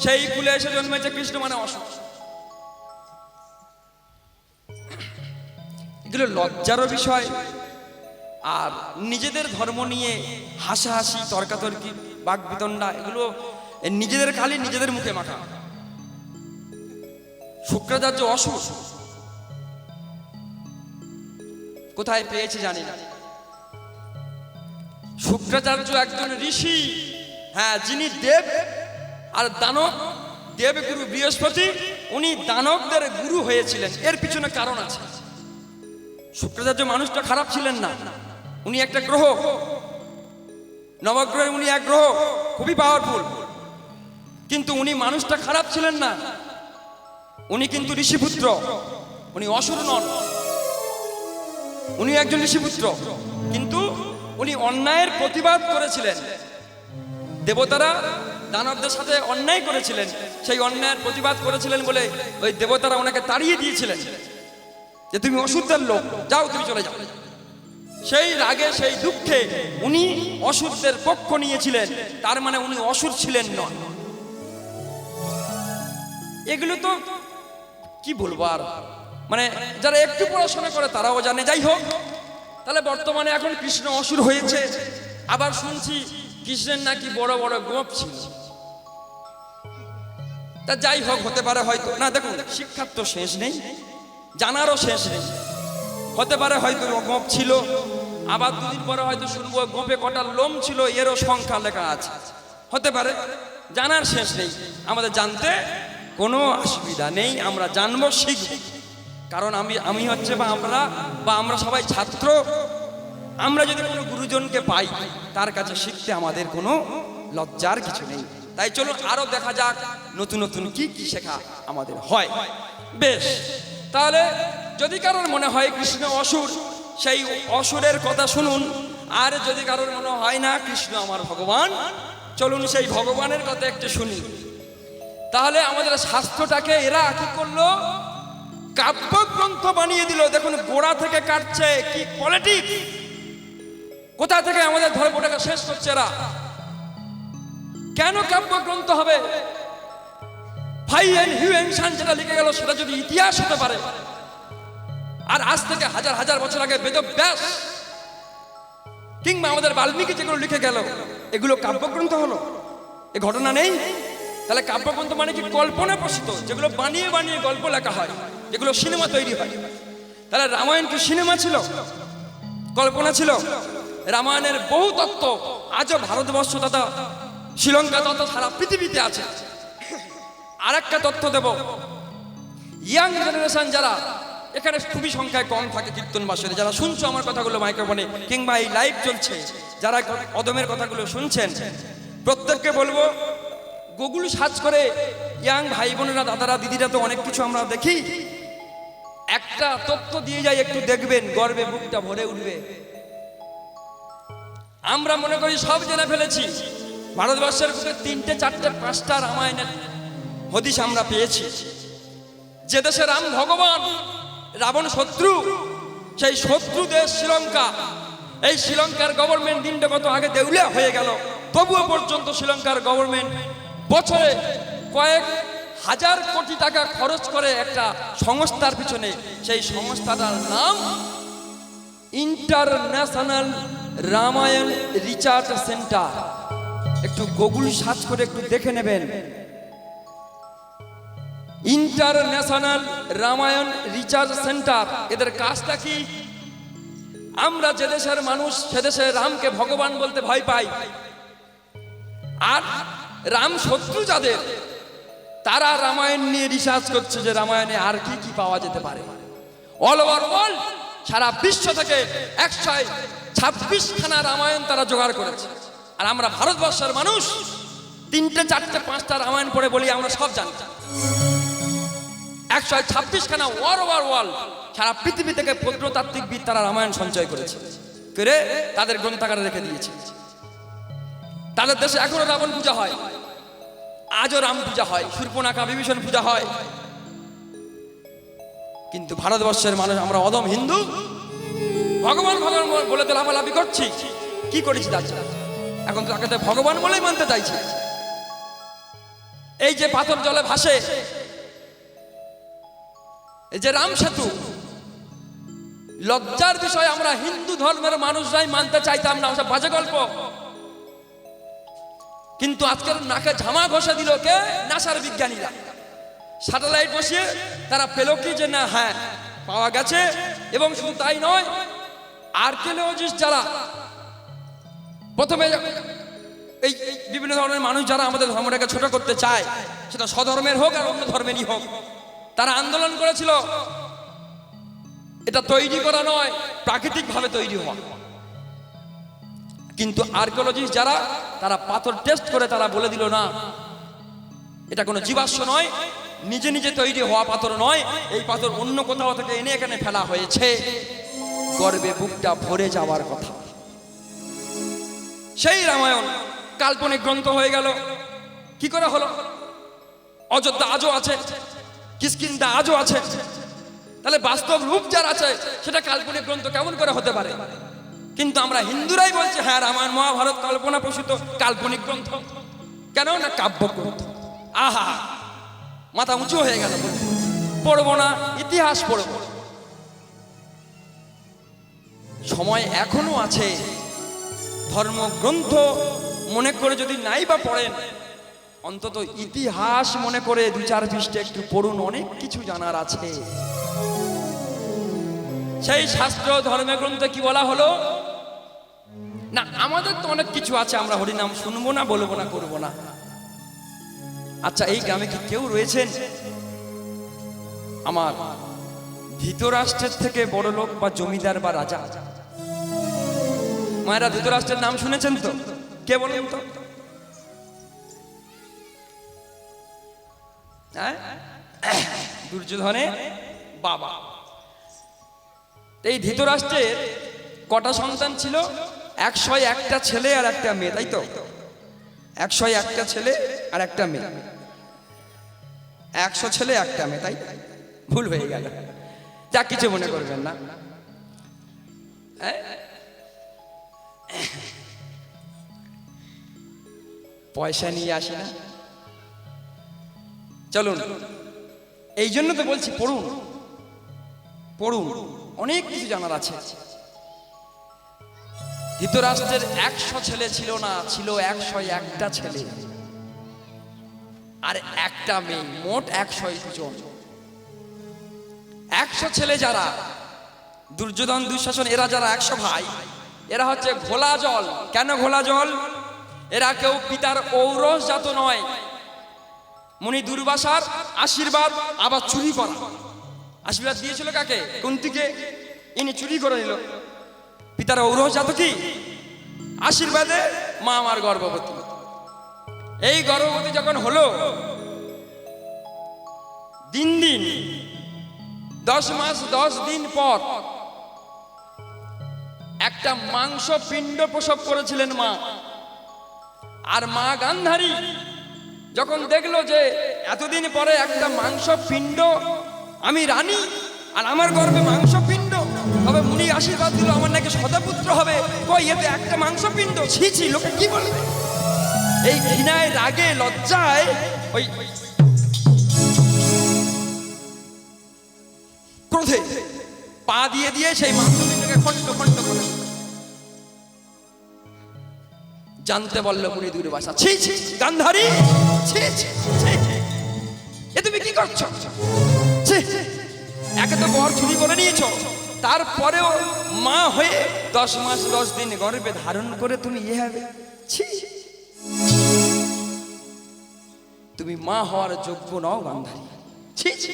সেই কুলে এসে জন্মেছে কৃষ্ণ মানে অসুর। এগুলো লজ্জারও বিষয়। আর নিজেদের ধর্ম নিয়ে হাসাহাসি, তর্কাতর্কি, বাকবিতণ্ডা, এগুলো নিজেদের খালি নিজেদের মুখে মাখা। শুক্রাচার্য অসুর, কোথায় পেয়েছে জানি না। শুক্রাচার্য একজন ঋষি, হ্যাঁ, যিনি দেব আর দানব, দেবগুরু বৃহস্পতি, উনি দানবদের গুরু হয়েছিলেন। এর পিছনে কারণ আছে। শুক্রাচার্য মানুষটা খারাপ ছিলেন না, উনি একটা গ্রহ, নবগ্রহে উনি এক গ্রহ, খুবই পাওয়ারফুল, কিন্তু উনি মানুষটা খারাপ ছিলেন না। উনি কিন্তু ঋষিপুত্র, উনি অসুর নন, উনি একজন ঋষিপুত্র, কিন্তু উনি অন্যায়ের প্রতিবাদ করেছিলেন। দেবতারা দানবদের সাথে অন্যায় করেছিলেন, সেই অন্যায়ের প্রতিবাদ করেছিলেন বলে ওই দেবতারা ওনাকে তাড়িয়ে দিয়েছিলেন যে তুমি অসুরদের লোক, যাও, তুমি চলে যাও। সেই রাগে, সেই দুঃখে উনি অসুরদের পক্ষ নিয়েছিলেন, তার মানে উনি অসুর ছিলেন নন। এগুলো তো কি বলবো আর, মানে যারা একটু পড়াশোনা করে তারাও জানে। যাই হোক, তাহলে বর্তমানে এখন কৃষ্ণ অসুর হয়েছে। আবার শুনছি কৃষ্ণের নাকি বড় বড় গোপ ছিল। তা যাই হোক, হতে পারে হয়তো। না, দেখুন, শিক্ষার তো শেষ নেই, জানারও শেষ নেই। হতে পারে হয়তো গোপ ছিল, আবার দুদিন পরে হয়তো শুনবো গোপে কটা লোম ছিল, এরও সংখ্যা লেখা আছে। হতে পারে, জানার শেষ নেই। আমাদের জানতে কোনো অসুবিধা নেই, আমরা জানবো, শিখব। কারণ আমি হচ্ছে বা আমরা সবাই ছাত্র। আমরা যদি কোনো গুরুজনকে পাই, তার কাছে শিখতে আমাদের কোনো লজ্জার কিছু নেই। তাই চলুন আরো দেখা যাক নতুন নতুন কি কি শেখা আমাদের হয়। বেশ, তাহলে যদি কারোর মনে হয় কৃষ্ণ অসুর, সেই অসুরের কথা শুনুন। আর যদি কারোর মনে হয় না কৃষ্ণ আমার ভগবান, চলুন সেই ভগবানের কথা একটু শুনি। তাহলে আমাদের শাস্ত্রটাকে এরা কি করলো, কাব্যগ্রন্থ বানিয়ে দিল। দেখুন, গোড়া থেকে কাটছে, কি পলিটিক্স, কোথা থেকে আমাদের ধর্মটাকে শেষ করছে এরা। কেন কাব্যগ্রন্থ হবে? ফাই এন্ড হিউয়েনসান যেটা লিখে গেল, সেটা যদি ইতিহাস হতে পারে, আর আজ থেকে হাজার হাজার বছর আগে বেদব্যাস কিংবা আমাদের বাল্মীকি যেগুলো লিখে গেল, এগুলো কাব্যগ্রন্থ হলো? এ ঘটনা নেই। তাহলে কাব্যগ্রন্থ মানে কি? কল্পনা প্রসূত, যেগুলো বানিয়ে বানিয়ে গল্প লেখা হয়, যেগুলো সিনেমা তৈরি হয়। তাহলে রামায়ণ কি সিনেমা ছিল? কল্পনা ছিল? রামায়ণের বহু তত্ত্ব আজও ভারতবর্ষ তথা শ্রীলঙ্কা তথা সারা পৃথিবীতে আছে। আর একটা তথ্য দেব, ইয়াং জেনারেশন যারা এখানে খুবই সংখ্যায় কম থাকে, কীর্তনবাসীরা যারা শুনছো আমার কথাগুলো মাইক্রোফোনে কিংবা এই লাইভ চলছে, যারা অদমের কথাগুলো শুনছেন, প্রত্যেককে বলবো গুগল সার্চ করে, ইয়াং ভাই বোনেরা, দাদারা, দিদিরা তো অনেক কিছু আমরা দেখি, একটা তথ্য দিয়ে যাই, একটু দেখবেন, গর্বে বুকটা ভরে উঠবে। আমরা মনে করি সব জেনে ফেলেছি। ভারতবর্ষের বুকে 3টে 4টে 5টা রামায়ণের হদিশ আমরা পেয়েছি। যে দেশে রাম ভগবান, রাবণ শত্রু, সেই শত্রু দেশ শ্রীলঙ্কা। এই শ্রীলঙ্কার গভর্নমেন্ট দিনটা কত আগে দেউলিয়া হয়ে গেল, তবুও পর্যন্ত শ্রীলঙ্কার গভর্নমেন্ট বছরে কয়েক হাজার কোটি টাকা খরচ করে একটা সংস্থার পিছনে। সেই সংস্থাটার নাম ইন্টারন্যাশনাল রামায়ণ রিসার্চ সেন্টার। একটু গুগল সার্চ করে একটু দেখে নেবেন, ইন্টারন্যাশনাল রামায়ণ রিসার্চ সেন্টার। এদের কাজটা কি? আমরা যে দেশের মানুষ, সে দেশে রামকে ভগবান বলতে ভয় পাই, আর রাম শত্রু যাদের, তারা রামায়ণ নিয়ে রিসার্চ করছে যে রামায়ণে আর কি কি পাওয়া যেতে পারে। অল ওভার ওয়ার্ল্ড, সারা বিশ্ব থেকে 126খানা রামায়ণ তারা জোগাড় করেছে। আর আমরা ভারতবর্ষের মানুষ 3টে 4টে 5টা রামায়ণ পড়ে বলি আমরা সব জানি। 126খানা অল ওভার ওয়ার্ল্ড, সারা পৃথিবী থেকে প্রত্নতাত্ত্বিকবিদ তারা রামায়ণ সঞ্চয় করেছে, করে তাদের গ্রন্থাগারে রেখে দিয়েছে। তাদের দেশে এখনো রাবণ পূজা হয়, আজও রাম পূজা হয়, শূর্পণখা, বিভীষণ পূজা হয়। কিন্তু ভারতবর্ষের মানুষ আমরা অদম হিন্দু, ভগবান ভগবান বলে তো লাফালাফি করছি। কি করেছি তার? এখন তো তাকে ভগবান বলেই মানতে চাইছি। এই যে পাথর জলে ভাসে, এই যে রাম সেতু, লজ্জার বিষয় আমরা হিন্দু ধর্মের মানুষরাই মানতে চাইতাম না, ওসব বাজে গল্প। কিন্তু আজকের নাকে ঝামা ঘষে দিল কে? নাসার বিজ্ঞানীরা। স্যাটেলাইট বসিয়ে তারা পেল কি যে না, হ্যাঁ পাওয়া গেছে। এবং শুধু তাই নয়, আর্কিওলজিস্ট যারা প্রথমে এই বিভিন্ন ধরনের মানুষ যারা আমাদের ধর্মটাকে ছোট করতে চায়, সেটা স্বধর্মের হোক আর অন্য ধর্মেরই হোক, তারা আন্দোলন করেছিল এটা তৈরি করা নয়, প্রাকৃতিকভাবে তৈরি হওয়া। কিন্তু আর্কিওলজিস্ট যারা, তারা পাথর টেস্ট করে তারা বলে দিল না, এটা কোনো জীবাশ্ম নয়, নিজে নিজে তৈরি হওয়া পাথর নয়, এই পাথর অন্য কোথাও থেকে এনে এখানে ফেলা হয়েছে। গর্বে বুকটা ভরে যাওয়ার কথা। সেই রামায়ণ কাল্পনিক গ্রন্থ হয়ে গেল। কি করে হলো? অযোধ্যা আজও আছে, কিষ্কিন্ধা আজও আছে, তাহলে বাস্তব রূপ যার আছে সেটা কাল্পনিক গ্রন্থ কেমন করে হতে পারে? কিন্তু আমরা হিন্দুরাই বলছি হ্যাঁ রামায়ণ মহাভারত কল্পনা প্রসূত কাল্পনিক গ্রন্থ। কেন না কাব্য গ্রন্থ। আহা, মাথা উঁচু হয়ে গেল। পড়বো না, ইতিহাস পড়বো। সময় এখনো আছে। ধর্মগ্রন্থ মনে করে যদি নাই বা পড়েন, অন্তত ইতিহাস মনে করে 2-4 পৃষ্ঠা একটু পড়ুন, অনেক কিছু জানার আছে। সেই শাস্ত্র ধর্মের গ্রন্থে কি বলা হলো? না, আমাদের তো অনেক কিছু আছে, আমরা হরিনাম শুনবো না, বলবো না, করবো না। আচ্ছা, এই গ্রামে কি কেউ রয়েছেন আমার ধৃতরাষ্ট্রের থেকে বড় লোক বা জমিদার বা রাজা? মায়েরা ধৃতরাষ্ট্রের নাম শুনেছেন তো? কে বলেন তো? দুর্যোধনের বাবা। এই ধৃতরাষ্ট্রের কটা সন্তান ছিল? 101টা ছেলে আর একটা মেয়ে, তাই তো? 101টা ছেলে আর একটা মেয়ে। 100 ছেলে একটা মেয়ে, তাই? ভুল হয়ে গেল, যা কিছু মনে করবেন না। পয়সা নিয়ে আসি না, চলুন। এই জন্য তো বলছি পড়ুন, পড়ুন, অনেক কিছু জানার আছে। ধৃতরাষ্ট্রের 100 ছেলে ছিল না, ছিল 101টা ছেলে আর একটা মেয়ে, মোট 101 জন। 100 ছেলে যারা, দুর্যোধন দুঃশাসন এরা যারা 100 ভাই, এরা হচ্ছে ঘোলা জল। কেন ঘোলা জল? এরা কেউ পিতার ঔরস জাত নয়। মুনি দুর্বাসার আশীর্বাদ আবার চুরি করা। আশীর্বাদ দিয়েছিল কাকে? কুন্তিকে। ইনি চুরি করে নিল। পিতার ঔরস জাত কি? আশীর্বাদে মা আমার গর্ভবতী। এই গর্ভবতী যখন হলো, দিন দিন 10 মাস 10 দিন পর একটা মাংস পিণ্ড প্রসব করেছিলেন মা। আর মা গান্ধারী যখন দেখলো যে এতদিন পরে একটা মাংস পিণ্ড, আমি রানী আর আমার গর্ভে মাংস পিণ্ড, তবে মুনি আশীর্বাদ দিল আমার নাকি সদাপুত্র হবে। কই, এতে একটা মাংস পিণ্ড, ছি ছি, লোকে কি বলবে? এই ঘৃণায়, রাগে, লজ্জায় ওই ক্রোধে পা দিয়ে দিয়ে সেই মাংস পিণ্ডকে খণ্ড খণ্ড করে জানতে বলল মুনি দুর্বাসা। ছি ছি গান্ধারী, ছি ছি, এ তুমি কি করছো? ছি, একে তো বর চুরি করে নিয়েছো, তারপরেও মা হয়ে 10 মাস 10 দিন গর্ভে ধারণ করে তুমি ইয়ে হবে? ছি, তুমি মা হওয়ার যোগ্য নও গান্ধারী। ছি ছি,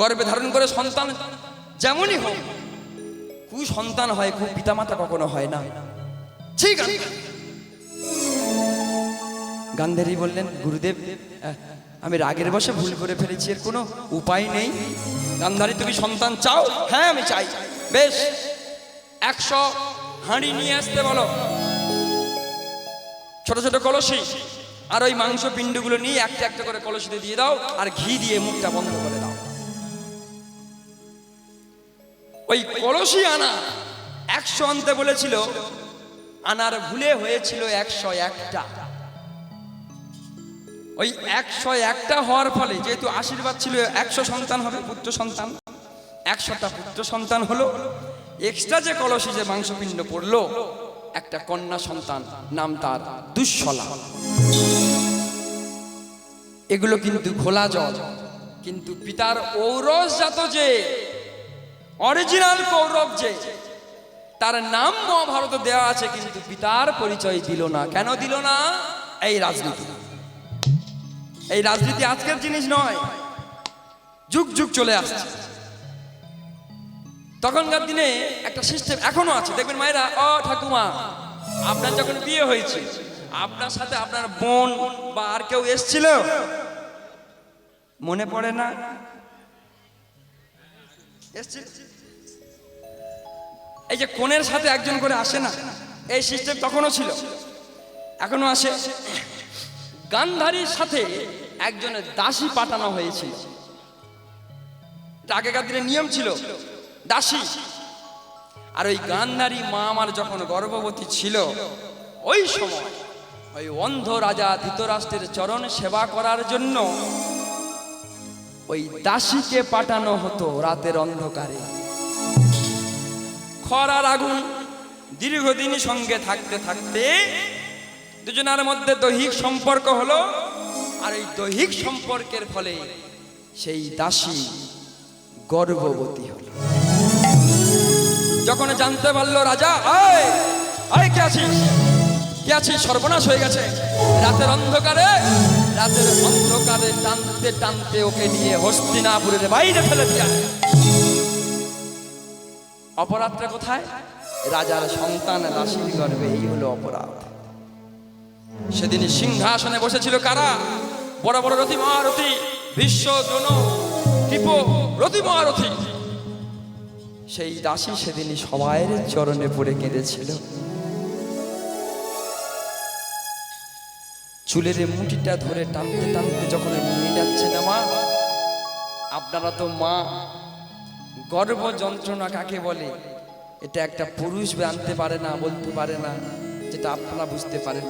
গর্ভে ধারণ করে সন্তান যেমনই হোক, কুসন্তান হয়, পিতামাতা কখনো হয় না। ঠিক আছে। গান্ধারী বললেন, গুরুদেব আমি রাগের বশে ভুল করে ফেলেছি, এর কোনো উপায় নেই। গান্ধারী তুমি সন্তান চাও? হ্যাঁ আমি চাই। বেশ, 100 হাঁড়ি নিয়ে আসতে বলো, ছোট ছোট কলসি, আর ওই মাংস পিণ্ডগুলো নিয়ে একটা একটা করে কলসিতে দিয়ে দাও, আর ঘি দিয়ে মুখটা বন্ধ করে দাও। ওই কলসি আনা 100 আনতে বলেছিল, আনার ভুলে হয়েছিল 101টা। ওই 101টা হওয়ার ফলে যেহেতু আশীর্বাদ ছিল 100 সন্তান হবে, পুত্র সন্তান, 100টা পুত্র সন্তান হলো, এক্সট্রা যে কলসি যে মাংসপিণ্ড পড়লো একটা কন্যা সন্তান, নাম তার দুঃশলা। এগুলো কিন্তু ঘোলা জল, কিন্তু পিতার ঔরসজাত যে অরিজিনাল কৌরব যে তার নাম মহাভারতে দেওয়া আছে, কিন্তু পিতার পরিচয় দিল না। কেন দিল না? এই রাজনীতি। এই রাজনীতি আজকের জিনিস নয়, যুগ যুগ চলে আসছে। তখনকার দিনে একটা সিস্টেম এখনো আছে, দেখবেন মায়েরা, ও ঠাকুমা আপনার যখন বিয়ে হয়েছে আপনার সাথে আপনার বোন বা আর কেউ এসছিল? মনে পড়ে না? এই যে কোণের সাথে একজন করে আসে না, এই সিস্টেম তখনও ছিল, এখনো আসে। গান্ধারীর সাথে একজনের দাসী পাঠানো হয়েছিল। আগেকার দিনে নিয়ম ছিল দাসী। আর ওই গান্ধারী মা আমার যখন গর্ভবতী ছিল, ওই সময় ওই অন্ধ রাজা ধৃতরাষ্ট্রের চরণ সেবা করার জন্য ওই দাসীকে পাঠানো হতো রাতের অন্ধকারে। খরার আগুন দীর্ঘদিন সঙ্গে থাকতে থাকতে দুজনের মধ্যে দৈহিক সম্পর্ক হলো, আর এই দৈহিক সম্পর্কের ফলে সেই দাসী গর্ভবতী হলো। যখন জানতে পারলো রাজা, কে আছিস, কে আছিস, সর্বনাশ হয়ে গেছে, রাতের অন্ধকারে টানতে টানতে ওকে নিয়ে হস্তিনাপুরের বাইরে ফেলে দিয়া। অপরাধটা কোথায়? রাজার সন্তান দাসীর গর্ভে, এই হলো অপরাধ। সেদিন সিংহাসনে বসেছিল কারা? বড় বড় রথি মহারথী, ভীষ্ম, দ্রোণ, কৃপ, রথি মহারথী। সেই দাসী সেদিন সবাইয়ের চরণে পড়ে কেঁদেছিল। চুলের মুঠিটা ধরে টানতে টানতে যখন নিয়ে যাচ্ছে না, মা আপনারা তো মা, গর্ভ যন্ত্রণা কাকে বলে এটা একটা পুরুষ আনতে পারে না, বলতে পারে না, যেটা আপনারা বুঝতে পারেন।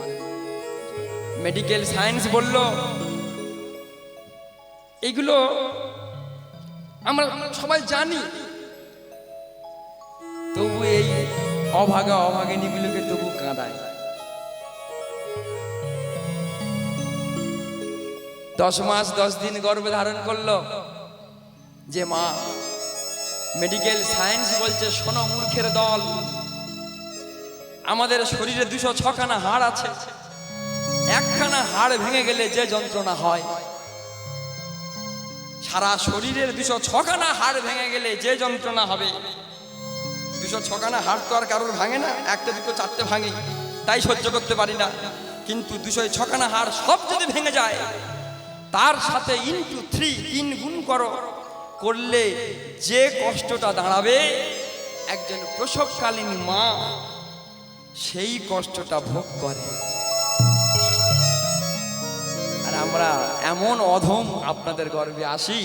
মেডিকেল সায়েন্স বলল এইগুলো আমরা সবাই জানি, তবু এই অভাগা অভাগিনীগুলোকে তবু কাঁদায়। 10 মাস 10 দিন গর্ভে ধারণ করলো যে মা। মেডিকেল সায়েন্স বলছে, শোনো মূর্খের দল, আমাদের শরীরে 206খানা হাড় আছে, একখানা হাড় ভেঙে গেলে যে যন্ত্রণা হয়, সারা শরীরের 206খানা হাড় ভেঙে গেলে যে যন্ত্রণা হবে, 206খানা হাড় তো আর কারোর ভাঙে না, একটা দুটো চারটে ভাঙে, তাই সহ্য করতে পারি না। কিন্তু 206খানা হাড় সব যদি ভেঙে যায়, তার সাথে ইনটু 3 গুণ করলে যে কষ্টটা দাঁড়াবে, একজন প্রসবকালীন মা সেই কষ্টটা ভোগ করে। আর আমরা এমন অধম আপনাদের গর্ভে আসি,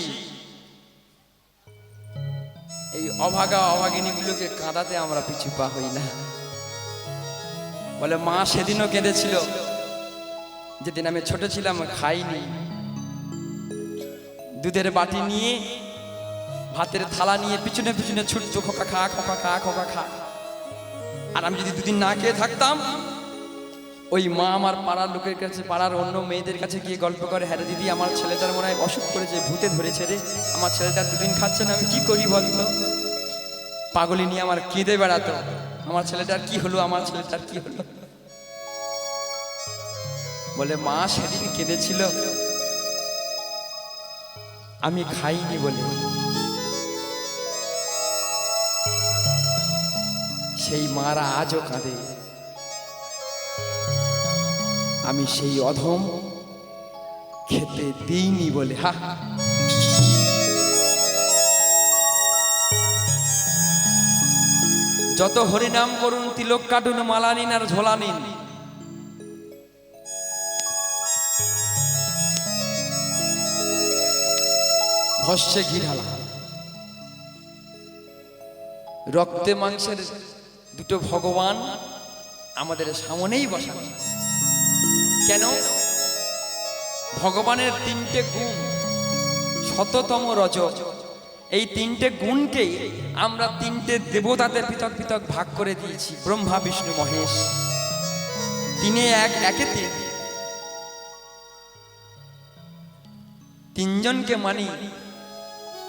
এই অভাগা অভাগিনীগুলোকে কাঁদাতে আমরা পিছু পা হই না। বলে মা সেদিনও কেঁদেছিল, যেদিন আমি ছোট ছিলাম খাইনি, দুধের বাটি নিয়ে ভাতের থালা নিয়ে পিছনে পিছনে ছুটতো, খোকা খা, খোকা খা, খোকা খা। আর আমি যদি দুদিন না খেয়ে থাকতাম, ওই মা আমার পাড়ার লোকের কাছে, পাড়ার অন্য মেয়েদের কাছে গিয়ে গল্প করে, হ্যাঁ দিদি আমার ছেলেটার মনে হয় অসুখ করেছে, ভূতে ধরেছে রে, আমার ছেলেটার দুদিন খাচ্ছে না, আমি কি করি বলতো? পাগলি নিয়ে আমার কেঁদে বেড়াতো, আমার ছেলেটার কি হলো, আমার ছেলেটার কি হলো। বলে মা সেদিন কেঁদেছিল আমি খাইনি বলে, সেই মারা আজও কাঁদে। আমি সেই অধম খেতে দিইনি বলে। হা, যত হরিনাম করুন, তিলক কাটুন, মালা নিন আর ঝোলা নিন, ভস্যে ঘি ঢালা, রক্তে মাংসের দুটো ভগবান আমাদের সামনেই বসা। কেন? ভগবানের তিনটে গুণ, শততম রজ, এই তিনটে গুণকেই আমরা তিনটে দেবতাদের পৃথক পৃথক ভাগ করে দিয়েছি। ব্রহ্মা বিষ্ণু মহেশ, তিনে এক, একে তিন, তিনজনকে মানি।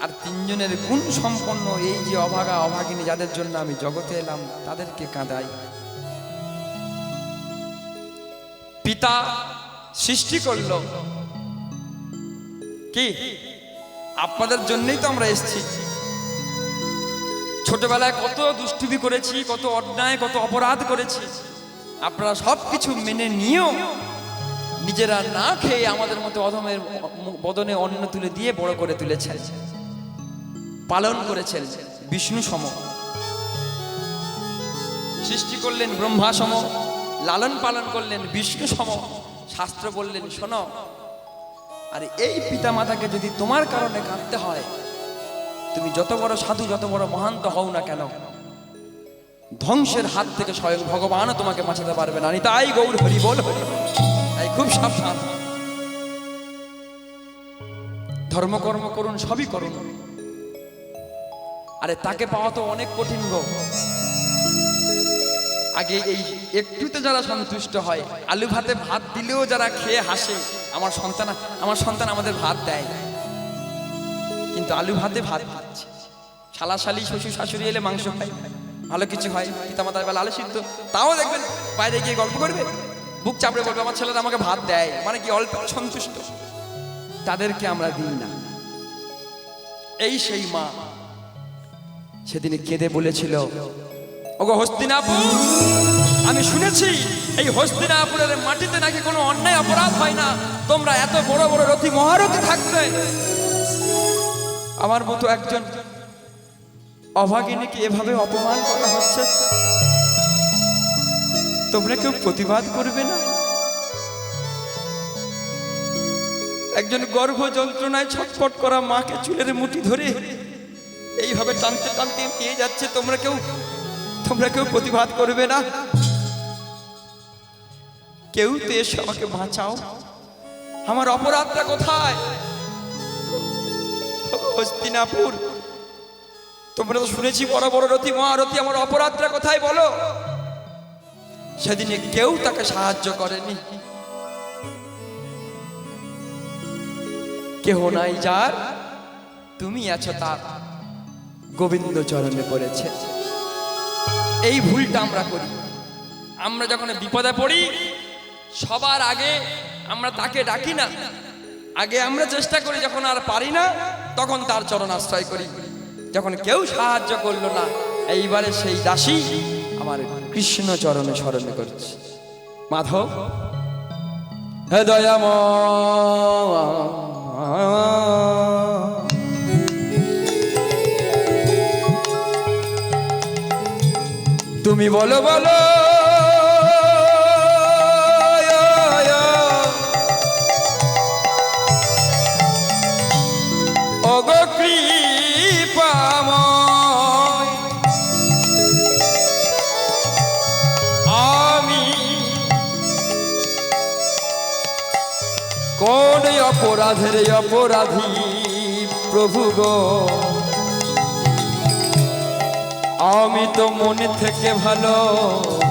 আর তিনজনের গুণ সম্পন্ন এই যে অভাগা অভাগিনী যাদের জন্য আমি জগতে এলাম, তাদেরকে কাঁদাই। পিতা সৃষ্টি করলো কি আপনাদের জন্যই তো আমরা এসেছি। ছোটবেলায় কত দুষ্টুমি করেছি, কত অন্যায়, কত অপরাধ করেছি, আপনারা সব কিছু মেনে নিয়েও নিজেরা না খেয়ে আমাদের মতো অধমের বদনে অন্ন তুলে দিয়ে বড় করে তুলেছেন, পালন করেছেন। বিষ্ণু সম সৃষ্টি করলেন, ব্রহ্মা সম লালন পালন করলেন, বিষ্ণু সম। শাস্ত্র বললেন শোনো, আর এই পিতা মাতাকে যদি তোমার কারণে কাঁদতে হয়, তুমি যত বড় সাধু, যত বড় মহান্ত হও না কেন, ধ্বংসের হাত থেকে স্বয়ং ভগবানও তোমাকে বাঁচাতে পারবে না। তাই গৌর হরি বল, হরি বল। তাই খুব সাবধান, ধর্মকর্ম করুন, সবই করুন। আরে তাকে পাওয়া তো অনেক কঠিন গো। আগে এই একটুতে যারা সন্তুষ্ট হয়, আলু ভাতে ভাত দিলেও যারা খেয়ে হাসে, আমার সন্তান আমাদের ভাত দেয়, কিন্তু আলু ভাতে ভাত খাচ্ছে। শালাশালি শ্বশুর শাশুড়ি এলে মাংস খায়, ভালো কিছু হয়, পিতামাতার বেলা আলু সিদ্ধ, তাও দেখবেন বাইরে গিয়ে গল্প করবে, বুক চাপড়ে বলবে আমার ছেলেরা আমাকে ভাত দেয়, মানে কি অল্প সন্তুষ্ট। তাদেরকে আমরা দিই না। এই সেই মা সেদিন কেঁদে বলেছিল, ওগো হস্তিনাপুর, আমি শুনেছি এই হস্তিনাপুরের মাটিতে নাকি কোনো অন্যায় অপরাধ হয় না, তোমরা এত বড় বড় রথী মহারথী থাকবে, আমার মতো একজন অভাগিনীকে এভাবে অপমান করা হচ্ছে, তোমরা কেউ প্রতিবাদ করবে না? একজন গর্ভ যন্ত্রণায় ছটফট করা মাকে চুলের মুঠি ধরে এইভাবে টানতে টানতে নিয়ে যাচ্ছে, তোমরা কেউ প্রতিবাদ করবে না? কেউ তো এসে আমাকে বাঁচাও, আমার অপরাধটা কোথায়? হস্তিনাপুর, তোমরা তো শুনেছি বড় বড় রথী মহারথী, আমার অপরাধটা কোথায় বলো? সেদিনে কেউ তাকে সাহায্য করেনি। কেহ নাই যার, তুমি আছো তার, গোবিন্দ চরণে পড়েছে। এই ভুলটা আমরা করি। আমরা যখন বিপদে পড়ি, সবার আগে আমরা তাকে ডাকি না, আগে আমরা চেষ্টা করি, যখন আর পারি না তখন তার চরণ আশ্রয় করি। যখন কেউ সাহায্য করলো না, এইবারে সেই দাসী আমার কৃষ্ণ চরণে স্মরণে করছে। মাধব হে দয়াময়, তুমি বলো বলো ওগো কৃপাময়, আমি কোন অপরাধের অপরাধী প্রভু গো, আমি তো মনে থেকে ভালোবেসেছিলাম,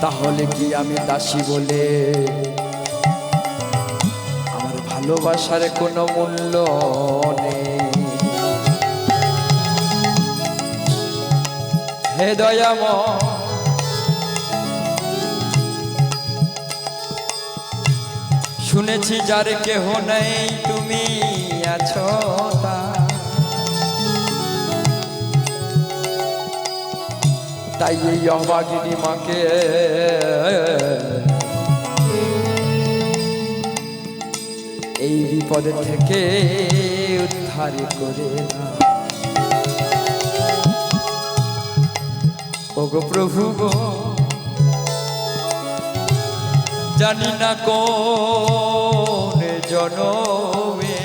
তাহলে কি আমি দাসী বলে আমার ভালোবাসার কোনো মূল্য নেই? হে দয়াময়, শুনেছি যার কেহ নেই তুমি আছো তাই এই অভাগিনী মাকে এই বিপদের থেকে উদ্ধার করে না। ওগো প্রভু গো, জানি না কোন জনমে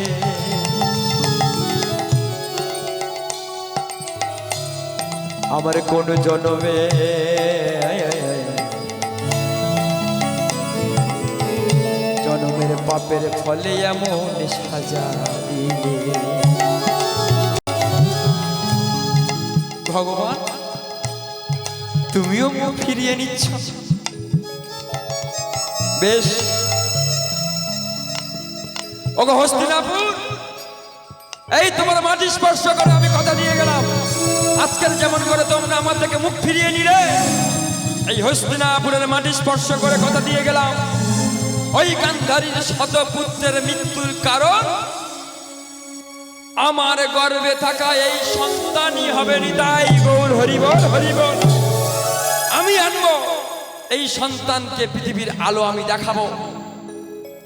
আমার কোন জনমে পাপের ফলে এমন সাজা দিলে। ভগবান তুমিও মুখ ফিরিয়ে নিচ্ছ, বেশ। ওগো হস্তিনাপুর, এই তোমার মাটি স্পর্শ করে আমি কথা দিয়ে গেলাম, আজকের যেমন করে তোমরা আমার থেকে মুখ ফিরিয়ে নিলে, এই হস্তিনাপুরের মাটি স্পর্শ করে কথা দিয়ে গেলাম, ওই গান্ধারীর শতপুত্রের মৃত্যুর কারণ আমার গর্ভে থাকা এই সন্তানই হবে। নিতাই গৌর হরিবল হরিবল। আমি আনবো এই সন্তানকে, পৃথিবীর আলো আমি দেখাবো,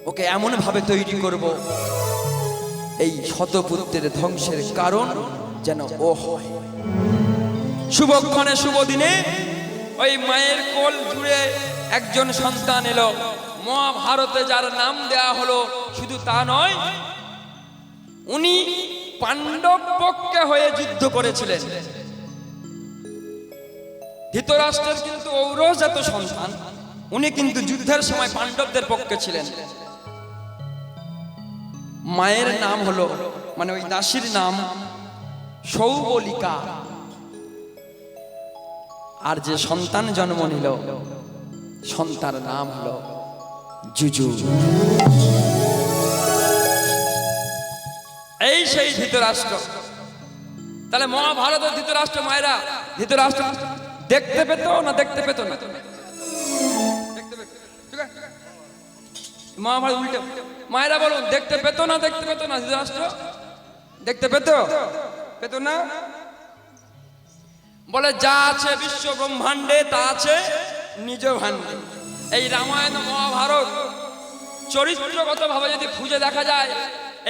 ওকে এমন ভাবে তৈরি করব এই শতপুত্রের ধ্বংসের কারণ যেন ও হয়। শুভক্ষণে শুভ দিনে ওই মায়ের কোল জুড়ে একজন সন্তান এলো। মহাভারতে যার নাম দেয়া হলো, শুধু তা নয়, উনি পাণ্ডব পক্ষে হয়ে যুদ্ধ করেছিলেন। ধৃতরাষ্ট্রের কিন্তু ঔরজাত সন্তান, উনি কিন্তু যুদ্ধের সময় পাণ্ডবদের পক্ষে ছিলেন। মায়ের নাম হলো, মানে ওই দাসীর নাম সৌবলিকা, আর যে সন্তান জন্ম নিল সন্তানের নাম হলো যুযু। এই সেই ধৃতরাষ্ট্র। তাহলে মহাভারতের ধৃতরাষ্ট্র মায়েরা, ধৃতরাষ্ট্র দেখতে পেত না দেখতে পেত না? মহাভারত উল্টে, মায়েরা বলুন, দেখতে পেত না দেখতে পেত না? ধৃতরাষ্ট্র দেখতে পেত, পেত না? বলে যা আছে বিশ্ব ব্রহ্মাণ্ডে তা আছে নিজ ভাণ্ডে। এই রামায়ণ মহাভারত চরিত্রগত ভাবে যদি খুঁজে দেখা যায়,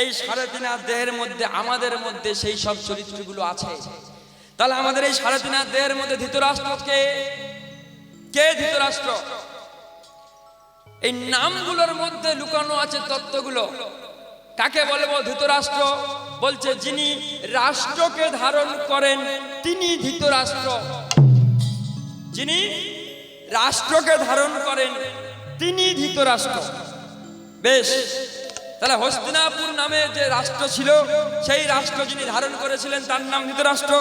এই 3.5 দেহের মধ্যে আমাদের মধ্যে সেই সব চরিত্রগুলো আছে। তাহলে আমাদের এই 3.5 দেহের মধ্যে ধৃতরাষ্ট্রকে কে? ধৃতরাষ্ট্র। এই নামগুলোর মধ্যে লুকানো আছে তত্ত্বগুলো। কাকে বলবো ধৃতরাষ্ট্র? বলছে যিনি রাষ্ট্রকে ধারণ করেন তিনি ধৃতরাষ্ট্র। যিনি রাষ্ট্রকে ধারণ করেন তিনি ধৃতরাষ্ট্র। বেশ, তাহলে হস্তিনাপুর নামে যে রাষ্ট্র ছিল, সেই রাষ্ট্র যিনি ধারণ করেছিলেন তার নাম ধৃতরাষ্ট্র।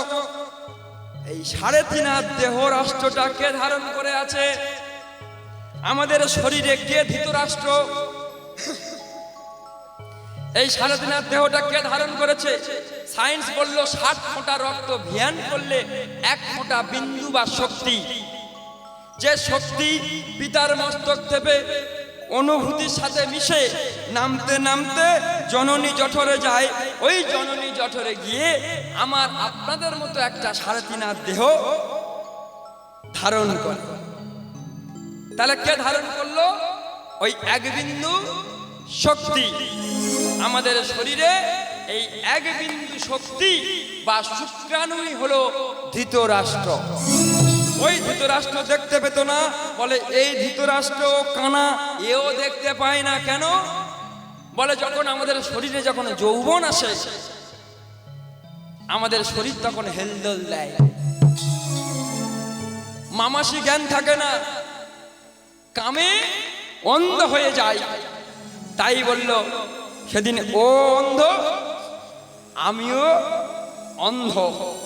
এই 3.5 দেহ রাষ্ট্রটা কে ধারণ করে আছে? আমাদের শরীরে কে ধৃতরাষ্ট্র? এই 3.5 দেহটা কে ধারণ করেছে? সায়েন্স বলল 60 ফোঁটা রক্ত ভিয়ান করলে 1 ফোঁটা বিন্দু বা শক্তি, যে শক্তি পিতার মস্তক থেকে অনুভূতির সাথে মিশে নামতে নামতে জননী জঠরে যায়, ওই জননী জঠরে গিয়ে আমার আপনাদের মতো একটা 3.5 দেহ ধারণ করে। তাহলে কে ধারণ করলো? ওই 1 বিন্দু শক্তি। আমাদের শরীরে এই 1 বিন্দু শক্তি বা শুক্রাণুই হলো ধৃতরাষ্ট্র। ওই ধৃতরাষ্ট্র দেখতে পেত না, বলে এই ধৃতরাষ্ট্র কানা, এও দেখতে পায় না কেন? বলে যখন আমাদের শরীরে যখন যৌবন আসে, আমাদের শরীর তখন হেলদোল দেয়, মামাসি জ্ঞান থাকে না, কামে অন্ধ হয়ে যায়। তাই বলল সেদিন ও অন্ধ আমিও অন্ধ,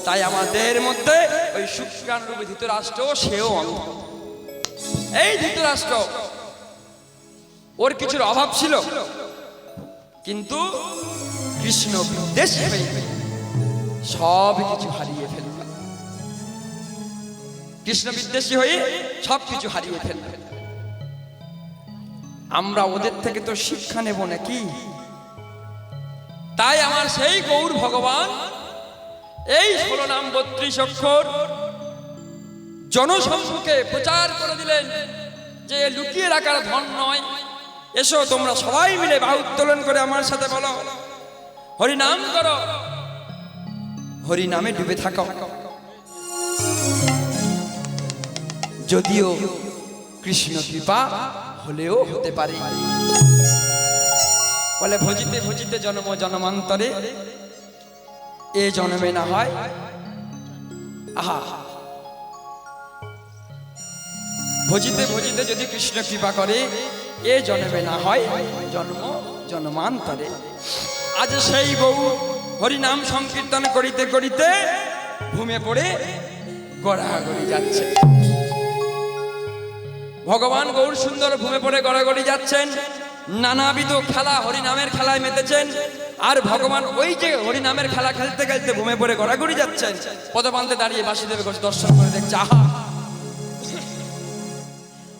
তাই আমাদের মধ্যে ওই শুক্রাণুরূপী ধৃতরাষ্ট্র, সেও অন্ধ। এই ধৃতরাষ্ট্র, ওর কিছুর অভাব ছিল, কিন্তু কৃষ্ণ বিদ্বেষী হয়ে সব কিছু হারিয়ে ফেলল। কৃষ্ণ বিদ্বেষী হয়ে সব কিছু হারিয়ে ফেলল। আমরা ওদের থেকে তো শিক্ষা নেব নাকি? তাই আমার সেই গৌর ভগবান এই 16 নাম 32 অক্ষর জনসম্মুখে প্রচার করে দিলেন যে লুকিয়ে রাখার ধন নয়। এসো তোমরা সবাই মিলে বাহু উত্তোলন করে আমার সাথে বলো, হরি নাম করো, হরি নামে ডুবে থাকো। যদিও কৃষ্ণ কৃপা হলেও হতে পারে। বলে ভজিতে ভজিতে জন্ম জন্মান্তরে, এ জন্মে না হয়। আহা, ভজিতে ভজিতে যদি কৃষ্ণ কৃপা করে এ জন্মে না হয় জন্ম জন্মান্তরে। আজ সেই বউ হরিনাম সংকীর্তন করিতে করিতে ঘুমে পড়ে গড়াগড়ি যাচ্ছে। ভগবান গৌর সুন্দর ঘুমে পড়ে গড়াগড়ি যাচ্ছেন, নানাবিধ খেলা হরিনামের খেলায় মেতেছেন। আর ভগবান ওই যে হরিনামের খেলা খেলতে খেলতে ঘুমে পড়ে গড়াগড়ি যাচ্ছেন, পদপান্তে দাঁড়িয়ে বাসুদেব ঘোষ দর্শন করে দেখছে, আহা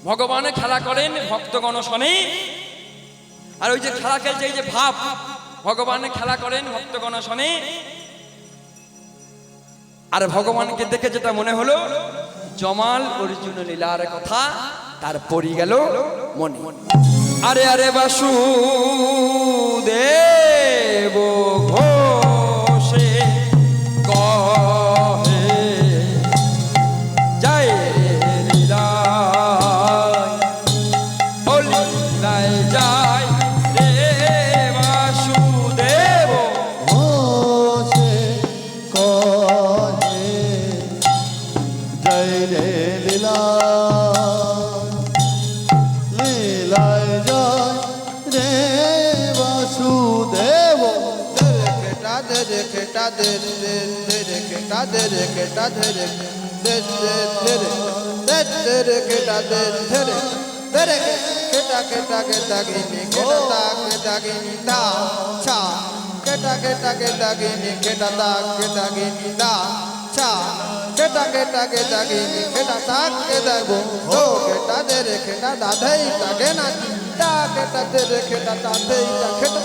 ভগবানে খেলা করেন ভক্তগণ শোনে। আর ওই যে খেলা খেলছে এই যে ভাব, ভগবানে খেলা করেন ভক্তগণ শোনে। আর ভগবানকে দেখে যেটা মনে হলো জমাল অর্জুন লীলার কথা তার পড়ি গেল মনে। আরে আরে বাসুদেব ঘোষে কহে জয় লীলায়, ও লীলায় জয় রে বাসুদেব ঘোষে কহে জয় রে লীলায় জয় রে বাসুদেব। খেটা দে খেটা দে খেটা দে খেটা দে খেটা খেটা খেটা গিনি খেটা খেটা গিনি দা ছা খেটা খেটা খেটা গিনি খেটা তা খেটা গিনি দা ছা খেটা খেটা খেটা গিনি খেটা তা খেটা গো ও খেটা দে রে খেটা দা ধই তা গে না তা খেটা দে রে খেটা তা ধই তা খেটা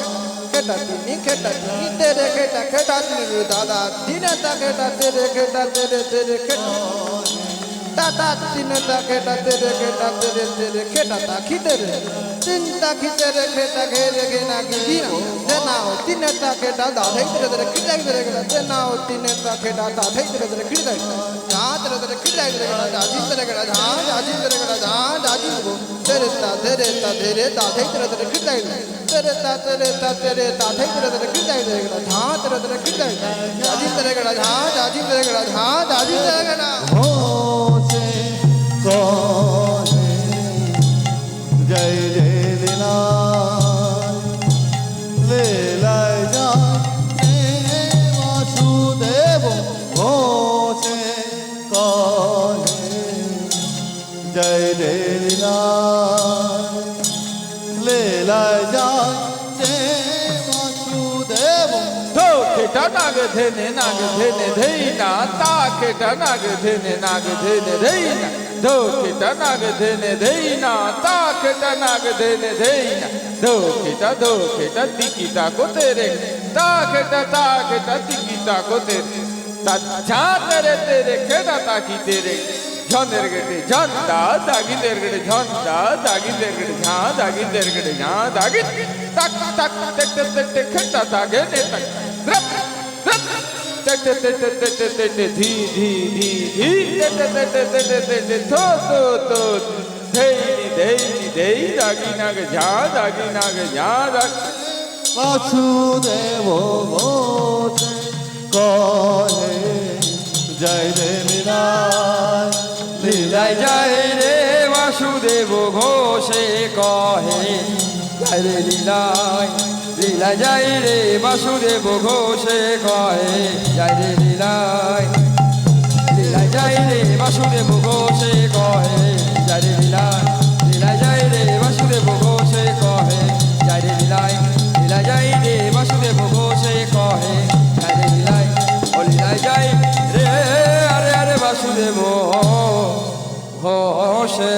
খেটা তিনি খেটা তিনি তেরে খেটা খেটা তিনি দাদা দিনে তা খেটা তেরে খেটা তেরে তেরে খেটা দাদা দিনে তা খেটা তেরে খেটা তা খিতে রে চিন্তা খিতে রে খেটা ঘেরে গে না গিয়ে দেনাও তিনে তা খেটা দাধাই তেরে খিটাই তেরে খেটা দেনাও তিনে তা খেটা দাধাই তেরে খিটাই যা তেরে খিটাই তেরে খেটা জাজি তেরে খেটা যা জাজি তেরে খেটা যা জাজি গো তেরে তা দাধাই তেরে খিটাই तेरे ता थे तेरे खिंचाई देगा झां तेरे खिंचाई जाजी तेरे गड़ा झां जाजी तेरे गड़ा झां जाजी तेरे गड़ा घोषे कहे जय रे লীলায় জয় রে বাসুদেব। ঘোষে কহে জয় রে লীলায় জয় রে বাসুদেব। ধো খেটা নাগ ধেনে ধেই না তা খেটা নাগ ধেনে ধেই না ধো খেটা নাগ ধেনে ধেই না তা খেটা নাগ ধেনে ধেই না ধো খেটা তিকিটা কোতে রে তা খেটা তিকিটা কোতে তা ঝা তেরে খেটা তাকি তেরে ঝনের গেটে ঝন্ডা দাগিদের গেটে ঝন্ডা দাগিদের গেটে ঝা দাগিদের গেটে ঝা দাগি তাক তাক তে খেটা তাগে নে তাক রপ রপ তে ধি ধি ধি ধি তে থো তো দেই দাগি নাগ ঝা দাগ বাসুদেব ঘোষে কহে জয় রে লীলায় জয় রে বাসুদেব ঘোষে কহে জয় রে লীলায় জয় রে বাসুদেব ঘোষে কহে জয় রে লীলায় জয় রে বাসুদেব ঘোষে কহে জয় রে লীলায় জয় রে বাসুদেব ঘোষে কহে জয় রে লীলায় জয় রে বাসুদেব ঘোষে কহে জয় রে লীলায় ও লীলায় জয় রে আরে আরে বাসুদেব ঘোষে।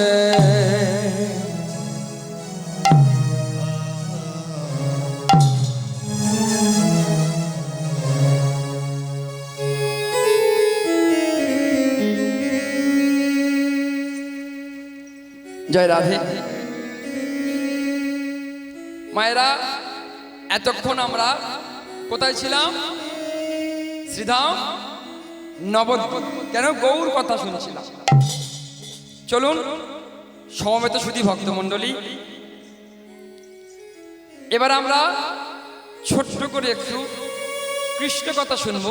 জয় রাধে। মায়েরা এতক্ষণ আমরা কোথায় ছিলাম? শ্রীধাম নবদ্বীপ। কেন? গৌর কথা শুনছিলাম। চলুন সমবেত সুধী ভক্তমণ্ডলী, এবার আমরা ছোট্ট করে একটু কৃষ্ণ কথা শুনবো,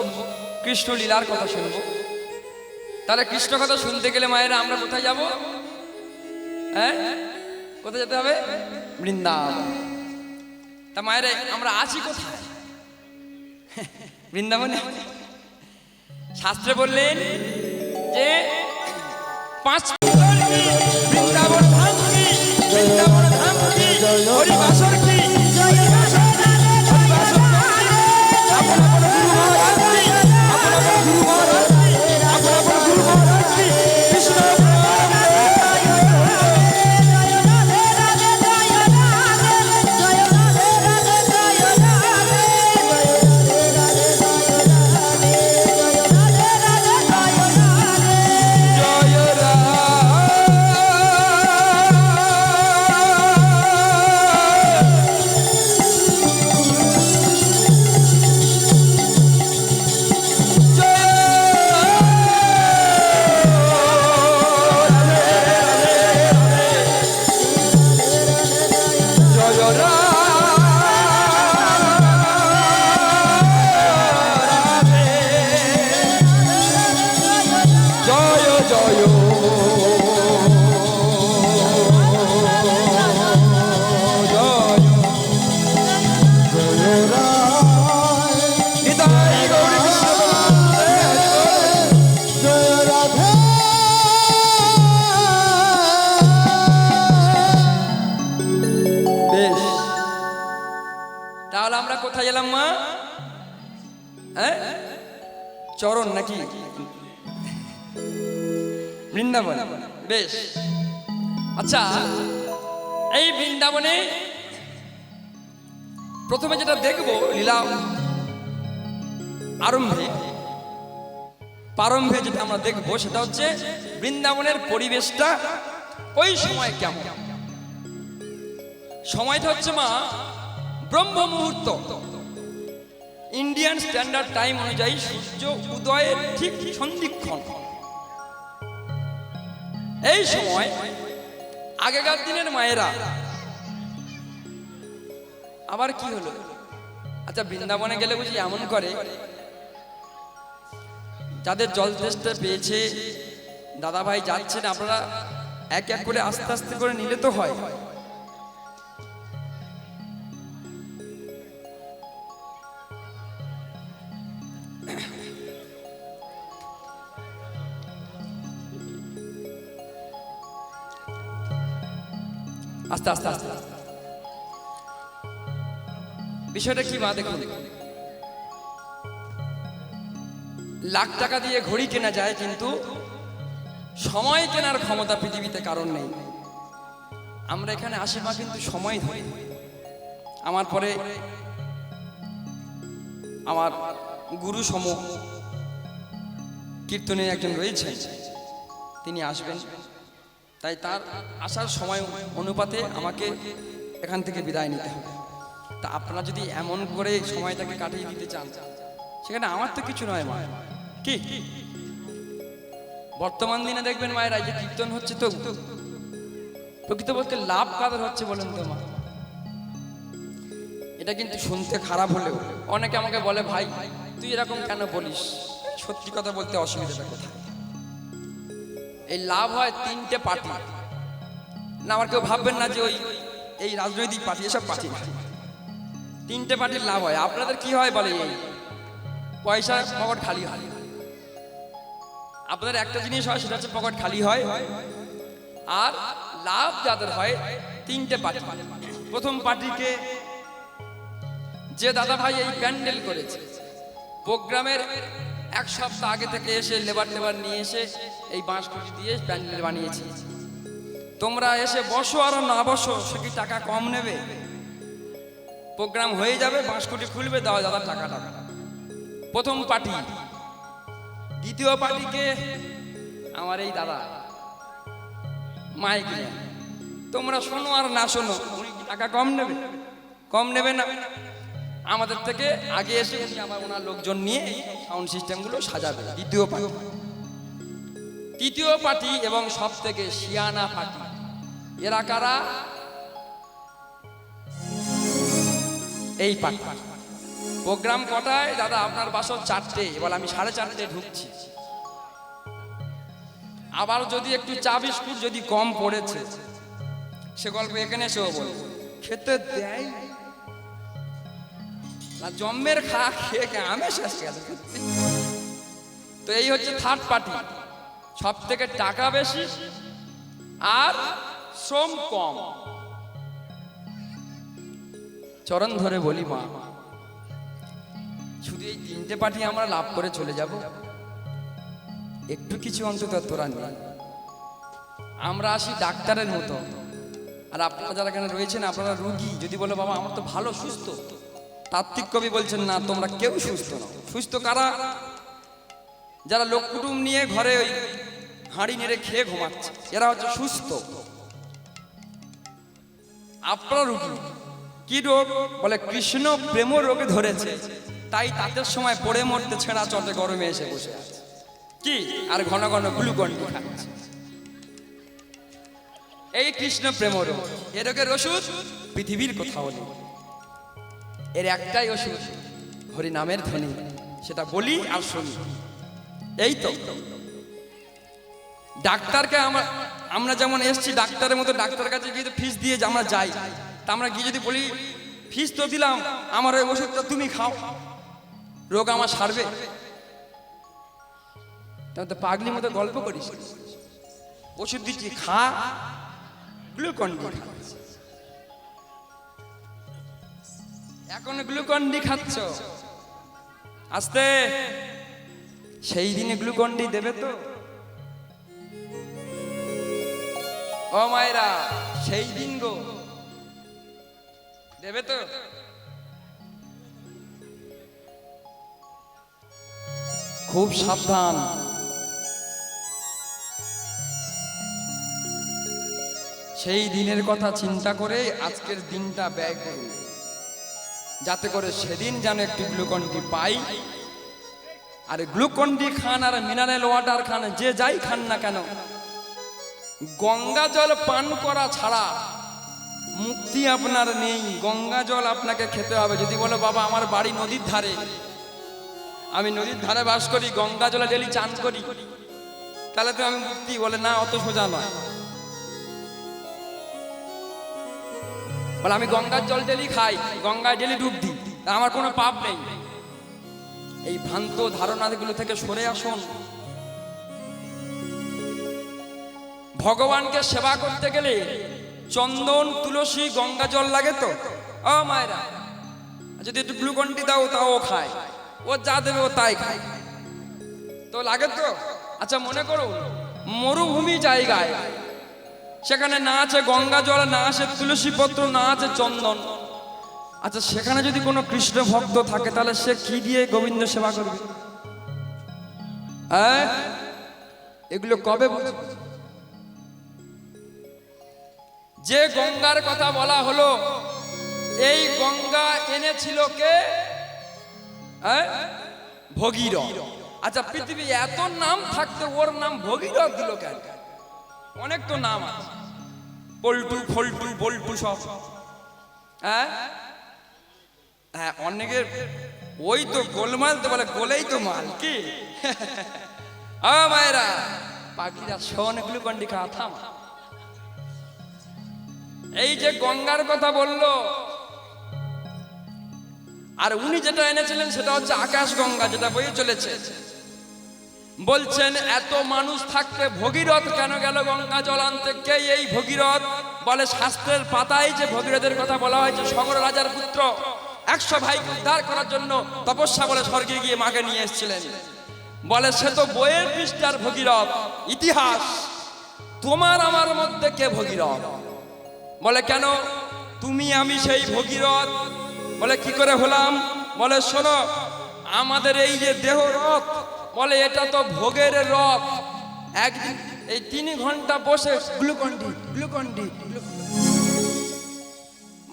কৃষ্ণ লীলার কথা শুনবো। তাহলে কৃষ্ণ কথা শুনতে গেলে মায়েরা আমরা কোথায় যাব? হ্যাঁ কোথায় যেতে হবে? বৃন্দাবন। তা মায়ের আমরা আছি কোথায়? বৃন্দাবনে। শাস্ত্রে বললেন যে 5 বৃন্দাবন ধাম কি, বৃন্দাবন ধাম কি, হরিবাসর কি, হরিবাসর কি, হরিবাসর কি, আপন আপন গুরু মহারাজ কি, আপন আপন গুরু মহারাজ কি, আপন আপন গুরু মহারাজ কি, কৃষ্ণ তাহলে আমরা কোথায় এলাম মা? হ্যাঁ চরণ নাকি বৃন্দাবন। বেশ, আচ্ছা এই বৃন্দাবনে প্রথমে যেটা দেখবো লীলা প্রারম্ভে যেটা আমরা দেখবো সেটা হচ্ছে বৃন্দাবনের পরিবেশটা ওই সময় কেমন। সময়টা হচ্ছে মা ব্রহ্ম মুহূর্ত, ইন্ডিয়ান স্ট্যান্ডার্ড টাইম অনুযায়ী সূর্য উদয়ের ঠিক সন্ধিক্ষণ। এই সময় আগেকার দিনের মায়েরা আবার কি হলো, আচ্ছা বৃন্দাবনে গেলে বুঝি এমন করে, যাদের জল তেষ্টা পেয়েছে দাদা ভাই যাচ্ছেন, আপনারা এক এক করে আস্তে আস্তে করে নিলে তো হয়। আস্তে আস্তে আস্তে বিষয়টা কি মা দেখুন, লাখ টাকা দিয়ে ঘড়ি কেনা যায় কিন্তু সময় কেনার ক্ষমতা পৃথিবীতে কারণ নেই। আমরা এখানে আসি মা কিন্তু সময় ধরে। আমার পরে আমার গুরু সম কীর্তনে একজন রয়েছে, তিনি আসবেন, তাই তার আসার সময় অনুপাতে আমাকে এখান থেকে বিদায় নিতে হবে। তা আপনারা যদি এমন করে সময়টাকে কাটিয়ে দিতে চান, সেখানে আমার তো কিছু নয় মা। কি বর্তমান দিনে দেখবেন মায়েরা যে কীর্তন হচ্ছে, তো প্রকৃতপক্ষে লাভ কাদের হচ্ছে বলেন তো মা? এটা কিন্তু শুনতে খারাপ হলেও অনেকে আমাকে বলে, ভাই তুই এরকম কেন বলিস? সত্যি কথা বলতে অসুবিধাটা কোথায়? এই লাভ হয় 3টে পার্টি না, আমার কেউ ভাববেন না যে ওই এই রাজনৈতিক পার্টি, এসব পার্টি 3টে পার্টির লাভ হয়। আপনাদের কি হয় বলে, এই পয়সা পকেট খালি হয়। আপনাদের একটা জিনিস হয়, সেটা হচ্ছে পকেট খালি হয়। আর লাভ যাদের হয় 3টে পার্টি। প্রথম পার্টিকে যে দাদা ভাই এই প্যান্ডেল করেছে, প্রোগ্রামের 1 সপ্তাহ আগে থেকে এসে লেবার নিয়ে এসে এই বাঁশকুচি দিয়ে প্যান্ডেল বানিয়েছে, তোমরা এসে বসো আর না বসো, সে কি টাকা কম নেবে? প্রোগ্রাম হয়ে যাবে, বাঁশকুটি খুলবে, দাও দাদা টাকা। প্রথম পার্টি। দ্বিতীয় পার্টিকে আমার এই দাদা মাইক নিয়ে, তোমরা শোনো আর না শোনো, টাকা কম নেবে? কম নেবে না। আমাদের থেকে আগে এসে আবার ওনার লোকজন নিয়ে সাউন্ড সিস্টেমগুলো সাজাবে। দ্বিতীয় পার্টি। তৃতীয় পার্টি এবং সব থেকে শিয়ানা পার্টি, এরা কারা? এই পার্টি। প্রোগ্রাম কটায়? দাদা আপনার বাসর 4টে, এবার আমি 4:30 ঢুকছি। আবার যদি একটু চা বিস্কুট যদি কম পড়েছে, সে গল্প এখানে এসেও বল খেতে দেয় না, জম্মের খেয়ে আমি শেষ গেল। তো এই হচ্ছে থার্ড পার্টি, সব থেকে টাকা বেশি আর শ্রম কম। চরণ ধরে বলি মা, শুধু এই তিনটে পার্টি আমরা লাভ করে চলে যাব, একটু কিছু অন্তত তোরা নেই। আমরা আসি ডাক্তারের মতো, আর আপনারা যারা এখানে রয়েছেন আপনারা রুগী। যদি বলো বাবা আমার তো ভালো সুস্থ, তাত্ত্বিক কবি বলছেন না, তোমরা কেউ সুস্থ না। সুস্থ কারা? যারা লোক কুটুম নিয়ে ঘরে ওই হাঁড়ি নেড়ে খেয়ে ঘুমাচ্ছে, এরা হচ্ছে সুস্থ। আপনারা রুগী। কি রোগ? বলে কৃষ্ণ প্রেম রোগে ধরেছে, তাই তাদের সময় পড়ে মরতে ছেঁড়া চটে গরমে এসে বসে আছে কি, আর ঘন ঘন গ্লুকন ডি খাচ্ছে। এই কৃষ্ণ প্রেম রোগ, এ রোগের ওষুধ পৃথিবীর কোথাও নেই। এর একটাই ওষুধ, হরি নামের ধ্বনি, সেটা বলি আর শুনি। এই তো ডাক্তারকে আমরা যেমন এসছি ডাক্তারের মতো, ডাক্তারের কাছে গিয়ে ফিস দিয়ে আমরা যাই, তা আমরা গিয়ে যদি বলি ফিস তো দিলাম, আমার ওই ওষুধটা তুমি খাও, রোগ আমার সারবে, তাহলে তো পাগলি মতো গল্প করিস। ওষুধ দিচ্ছি খা, গ্লুকন ডি খাচ্ছ, এখন গ্লুকন ডি খাচ্ছ, আস্তে সেই দিনে গ্লুকন ডি দেবে তো? ও মায়েরা, সেই দিন গো দেবে তো? খুব সাবধান। সেই দিনের কথা চিন্তা করে আজকের দিনটা ব্যয় করুন, যাতে করে সেদিন যেন একটু গ্লুকন ডি পাই। আর গ্লুকন ডি খান আর মিনারেল ওয়াটার খান, যে যাই খান না কেন, গঙ্গা জল পান করা ছাড়া মুক্তি আপনার নেই। গঙ্গা জল আপনাকে খেতে হবে। যদি বলো বাবা আমার বাড়ি নদীর ধারে, আমি নদীর ধারে বাস করি, গঙ্গা জলে ডেলি চান করি, তাহলে তো আমি মুক্তি। বলে না, অত সোজা নয়। বলে আমি গঙ্গার জল ডেলি খাই, গঙ্গায় ডেলি ডুব দিই, আমার কোনো পাপ নেই। এই ভ্রান্ত ধারণাগুলো থেকে সরে আসুন। ভগবানকে সেবা করতে গেলে চন্দন তুলসী গঙ্গা জল লাগে তো? ও মায়েরা, যদি একটু গ্লুকন ডি দাও তাও ও খায়, ও যা দেবে ও তাই খায়, তো লাগে তো? আচ্ছা মনে করুন মরুভূমি জায়গায়, সেখানে না আছে গঙ্গা জল, না আছে তুলসী পত্র, না আছে চন্দন। আচ্ছা সেখানে যদি কোনো কৃষ্ণ ভক্ত থাকে, তাহলে সে কি দিয়ে গোবিন্দ সেবা করবে? এগুলো কবে বুঝবে? যে গঙ্গার কথা বলা হলো, এই গঙ্গা এনেছিল কে? ভগীরথ। আচ্ছা পৃথিবী এত নাম থাকতে ওর নাম ভগীরথ দিল কেন? অনেক তো নাম আছে, পল্টু ফল্টু বল্টু সব। হ্যাঁ, অনেকের ওই তো গোলমাল, তো বলে গোলেই তো মাল কি। মায়েরা পাখিরা শোন, গ্লুকন ডি খাওয়া থামা। এই যে গঙ্গার কথা বললো, আর উনি যেটা এনেছিলেন সেটা হচ্ছে আকাশ গঙ্গা, যেটা বয়ে চলেছে। বলছেন এত মানুষ থাকতে ভগীরথ কেন গেল গঙ্গা জল আনতে? কে এই ভগীরথ? বলে শাস্ত্রের পাতায় যে ভগীরথের কথা বলা হয়েছে, সগর রাজার পুত্র 100 ভাইকে উদ্ধার করার জন্য তপস্যা বলে স্বর্গে গিয়ে মাকে নিয়ে এসেছিলেন। বলে সে তো বইয়ের পৃষ্ঠার ভগীরথ, ইতিহাস। তোমার আমার মধ্যে কে ভগীরথ? বলে কেন? তুমি আমি সেই ভগীরথ। বলে কি করে হলাম? বলে শোনো, আমাদের এই যে দেহ রথ, বলে এটা তো ভোগের রথ। একদিন এই 3 ঘন্টা বসে গ্লুকন ডি গ্লুকন ডি,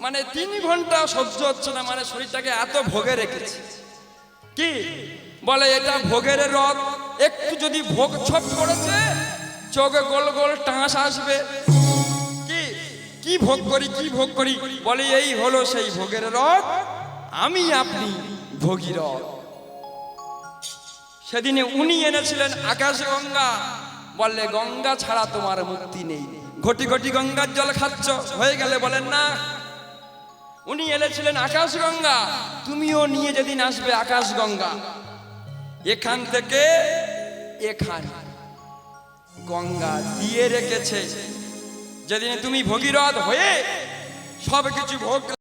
মানে 3 ঘন্টা সহ্য হচ্ছে না, মানে শরীরটাকে এত ভোগে রেখেছে। কি বলে? এটা ভোগের রথ। একটু যদি ভোগ ছপ করেছে, চোখে গোল গোল টাঁস আসবে। কি ভোগ করি, কি ভোগ করি? বলে এই হলো সেই ভোগের রথ, আমি আপনি ভগীরথ। সেদিনে উনি এনেছিলেন আকাশ গঙ্গা। বললে গঙ্গা ছাড়া তোমার মুক্তি নেই, ঘটি ঘটি গঙ্গার জল খাচ্ছ, হয়ে গেলে বলেন না। উনি এলেছিলেন আকাশ গঙ্গা, তুমিও নিয়ে যেদিন আসবে আকাশ গঙ্গা, এখান থেকে এখানে গঙ্গা দিয়ে রেখেছে। যেদিন তুমি ভগীরথ হয়ে সব কিছু ভোগ